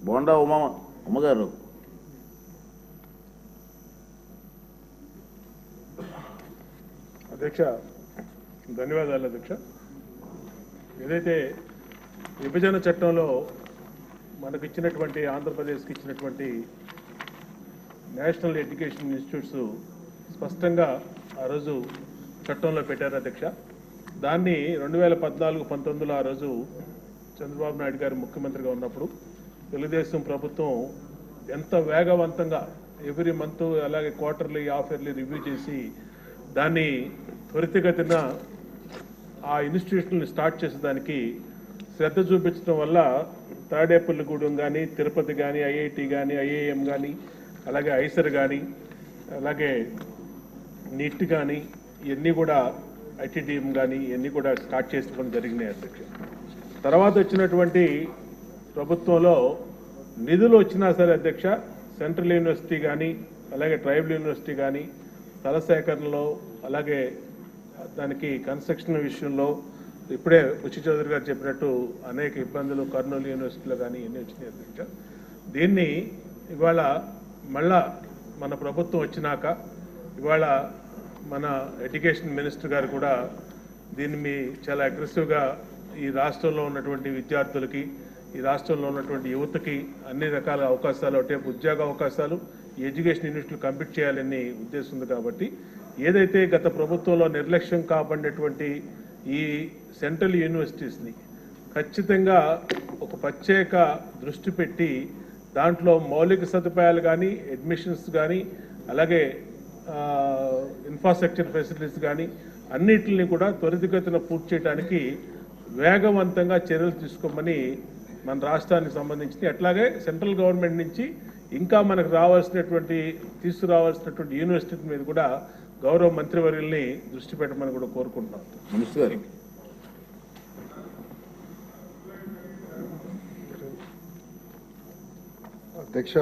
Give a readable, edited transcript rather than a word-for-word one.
బోండా ఉమ్మగారు. అధ్యక్ష, ధన్యవాదాలు అధ్యక్ష. ఏదైతే విభజన చట్టంలో మనకు ఇచ్చినటువంటి ఆంధ్రప్రదేశ్కి ఇచ్చినటువంటి నేషనల్ ఎడ్యుకేషన్ ఇన్స్టిట్యూట్స్ స్పష్టంగా ఆ రోజు చట్టంలో పెట్టారు అధ్యక్ష. దాన్ని 2014-19లో ఆ రోజు చంద్రబాబు నాయుడు గారు ముఖ్యమంత్రిగా ఉన్నప్పుడు తెలుగుదేశం ప్రభుత్వం ఎంత వేగవంతంగా ఎవ్రీ మంత్ అలాగే క్వార్టర్లీ హాఫ్ ఇయర్లీ రివ్యూ చేసి దాన్ని త్వరితగతిన ఆ ఇన్స్టిట్యూషన్ని స్టార్ట్ చేసేదానికి శ్రద్ధ చూపించడం వల్ల తాడేపల్లిగూడెం కానీ, తిరుపతి కానీ, ఐఐటి కానీ, ఐఐఎం కానీ, అలాగే ఐసర్ కానీ, అలాగే నిట్ కానీ, ఇవన్నీ కూడా ఐటీడీఎం కానీ ఇవన్నీ కూడా స్టార్ట్ చేసుకోవడం జరిగినాయి అధ్యక్ష. తర్వాత వచ్చినటువంటి ప్రభుత్వంలో నిధులు వచ్చినా సరే అధ్యక్ష, సెంట్రల్ యూనివర్సిటీ కానీ, అలాగే ట్రైబల్ యూనివర్సిటీ కానీ స్థల సేకరణలో, అలాగే దానికి కన్స్ట్రక్షన్ విషయంలో ఇప్పుడే బుచ్చి చౌదరి గారు చెప్పినట్టు అనేక ఇబ్బందులు కర్నూలు యూనివర్సిటీలో కానీ ఇవన్నీ వచ్చినాయి అధ్యక్ష. దీన్ని ఇవాళ మళ్ళా మన ప్రభుత్వం వచ్చినాక ఇవాళ మన ఎడ్యుకేషన్ మినిస్టర్ గారు కూడా దీన్ని చాలా అగ్రెసివ్గా ఈ రాష్ట్రంలో ఉన్నటువంటి విద్యార్థులకి, ఈ రాష్ట్రంలో ఉన్నటువంటి యువతకి అన్ని రకాల అవకాశాలు, అంటే ఉద్యోగ అవకాశాలు ఈ ఎడ్యుకేషన్ యూనివర్సిటీలు కంప్లీట్ చేయాలని ఉద్దేశం ఉంది. కాబట్టి ఏదైతే గత ప్రభుత్వంలో నిర్లక్ష్యం కాబడినటువంటి ఈ సెంట్రల్ యూనివర్సిటీస్ని ఖచ్చితంగా ఒక ప్రత్యేక దృష్టి పెట్టి దాంట్లో మౌలిక సదుపాయాలు కానీ, అడ్మిషన్స్ కానీ, అలాగే ఇన్ఫ్రాస్ట్రక్చర్ ఫెసిలిటీస్ కానీ అన్నిటిని కూడా త్వరితగతిన పూర్తి చేయడానికి వేగవంతంగా చర్యలు తీసుకోమని మన రాష్ట్రానికి సంబంధించి, అట్లాగే సెంట్రల్ గవర్నమెంట్ నుంచి ఇంకా మనకు తీసుకురావాల్సినటువంటి యూనివర్సిటీ మీద కూడా గౌరవ మంత్రివర్యుల్ని దృష్టి పెట్టమని కూడా కోరుకుంటున్నాం. మినిస్టర్ గారు. అధ్యక్ష,